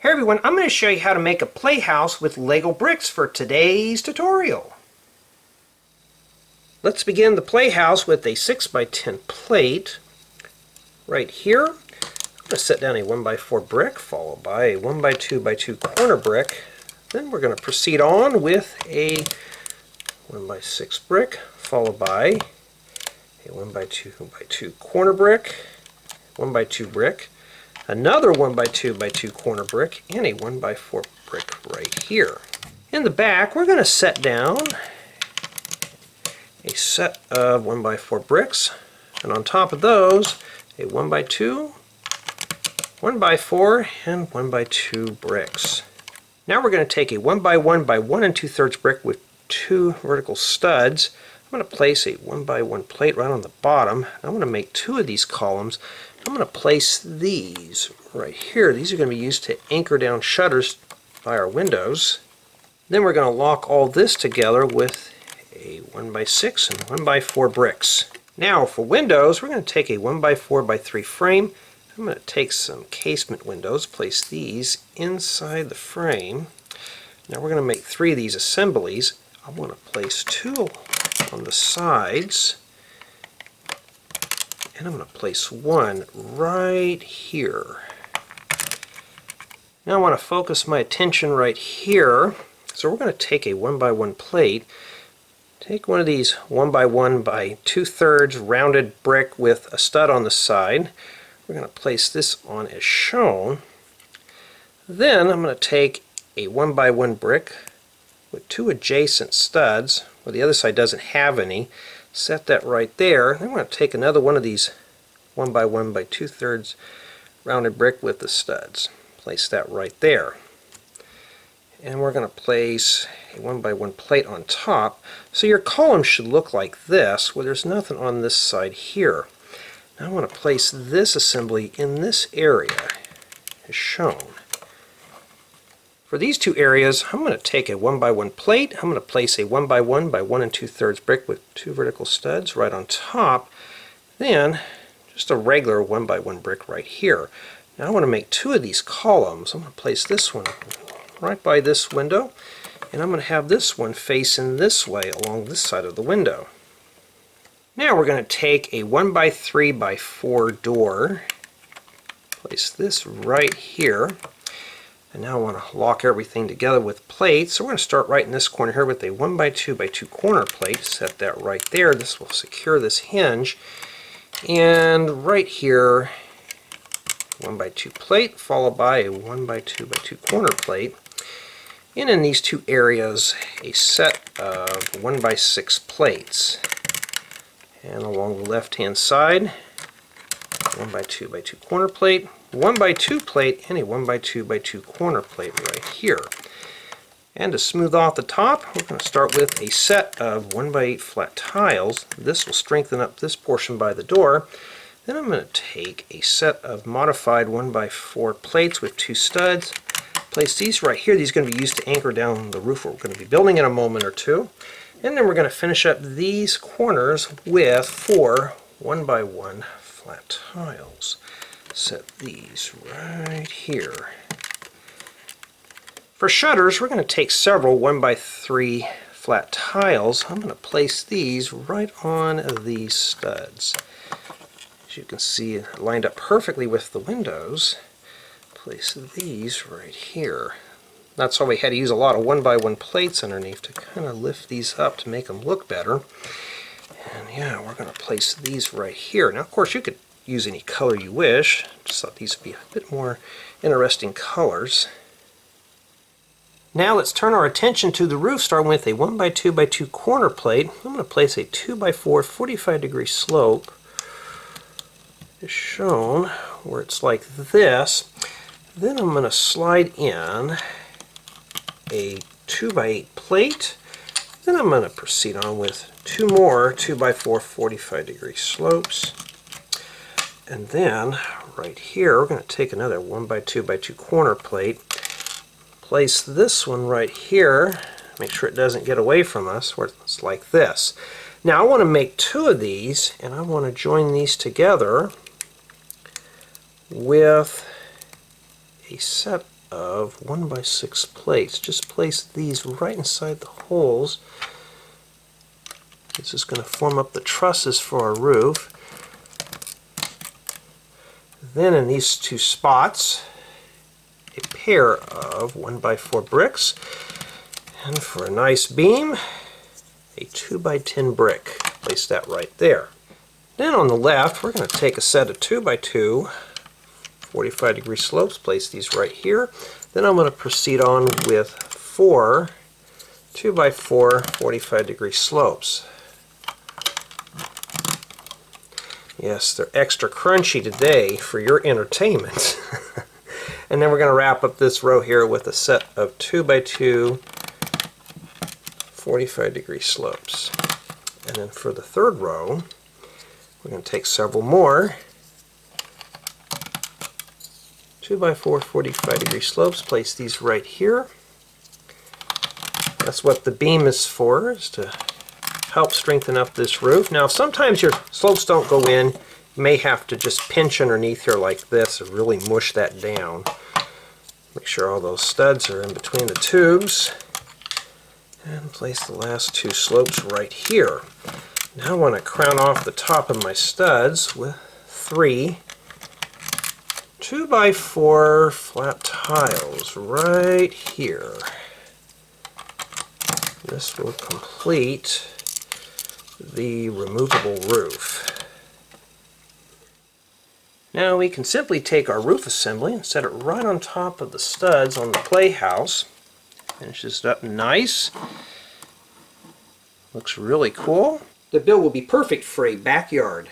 Hey everyone, I'm going to show you how to make a playhouse with Lego bricks for today's tutorial. Let's begin the playhouse with a 6x10 plate. Right here, I'm going to set down a 1x4 brick followed by a 1x2x2 corner brick. Then we're going to proceed on with a 1x6 brick followed by a 1x2x2 corner brick, 1x2 brick, another 1x2x2 corner brick, and a 1x4 brick right here. In the back, we're going to set down a set of 1x4 bricks, and on top of those, a 1x2, 1x4, and 1x2 bricks. Now we're going to take a 1x1 by 1 2/3 brick with 2 vertical studs. I'm going to place a 1x1 plate right on the bottom. I'm going to make 2 of these columns. I'm going to place these right here. These are going to be used to anchor down shutters by our windows. Then we're going to lock all this together with a 1x6 and 1x4 bricks. Now for windows, we're going to take a 1x4x3 frame. I'm going to take some casement windows, place these inside the frame. Now we're going to make 3 of these assemblies. I'm going to place 2 on the sides, and I'm going to place 1 right here. Now I want to focus my attention right here, so we're going to take a 1x1 plate, take one of these 1x1 by 2/3 rounded brick with a stud on the side. We're going to place this on as shown. Then I'm going to take a 1x1 brick with 2 adjacent studs where the other side doesn't have any. Set that right there. Then we're going to take another one of these 1x1 by 2/3 rounded brick with the studs. Place that right there. And we're going to place a 1x1 plate on top. So your column should look like this, where there's nothing on this side here. Now I want to place this assembly in this area as shown. For these 2 areas, I'm going to take a 1x1 plate. I'm going to place a 1x1 by 1 2/3 brick with 2 vertical studs right on top. Then just a regular 1x1 brick right here. Now I want to make 2 of these columns. I'm going to place this one right by this window, and I'm going to have this one facing this way along this side of the window. Now we're going to take a 1x3x4 door, place this right here, and now I want to lock everything together with plates. So we're going to start right in this corner here with a 1x2x2 corner plate. Set that right there. This will secure this hinge. And right here, 1x2 plate followed by a 1x2x2 corner plate. And in these 2 areas, a set of 1x6 plates. And along the left hand side, 1x2x2 corner plate, 1x2 plate, and a 1x2x2 corner plate right here. And to smooth off the top, we're going to start with a set of 1x8 flat tiles. This will strengthen up this portion by the door. Then I'm going to take a set of modified 1x4 plates with 2 studs. Place these right here. These are going to be used to anchor down the roof we're going to be building in a moment or two. And then we're going to finish up these corners with 4 1x1 flat tiles. Set these right here. For shutters, we're going to take several 1x3 flat tiles. I'm going to place these right on these studs. As you can see, lined up perfectly with the windows. Place these right here. That's why we had to use a lot of 1x1 plates underneath to kind of lift these up to make them look better. And yeah, we're going to place these right here. Now, of course, you could use any color you wish. Just thought these would be a bit more interesting colors. Now let's turn our attention to the roof, starting with a 1x2x2 corner plate. I'm going to place a 2x4 45-degree slope, as shown, where it's like this. Then I'm going to slide in a 2x8 plate. Then I'm going to proceed on with 2 more 2x4 45-degree slopes. And then right here, we're going to take another 1x2x2 corner plate. Place this one right here. Make sure it doesn't get away from us, where it's like this. Now I want to make 2 of these, and I want to join these together with a set of 1x6 plates. Just place these right inside the holes. This is going to form up the trusses for our roof. Then in these two spots, a pair of 1x4 bricks. And for a nice beam, a 2x10 brick. Place that right there. Then on the left, we're going to take a set of 2x2 45-degree slopes, place these right here. Then I'm going to proceed on with 4 2x4 45-degree slopes. Yes, they're extra crunchy today for your entertainment. And then we're going to wrap up this row here with a set of 2x2 45-degree slopes. And then for the third row, we're going to take several more 2x4 45-degree slopes, place these right here. That's what the beam is for, is to help strengthen up this roof. Now sometimes your slopes don't go in. You may have to just pinch underneath here like this and really mush that down. Make sure all those studs are in between the tubes. And place the last two slopes right here. Now I want to crown off the top of my studs with 3 2x4 flat tiles right here. This will complete the removable roof. Now we can simply take our roof assembly and set it right on top of the studs on the Playhouse. Finishes it up nice. Looks really cool. The build will be perfect for a backyard.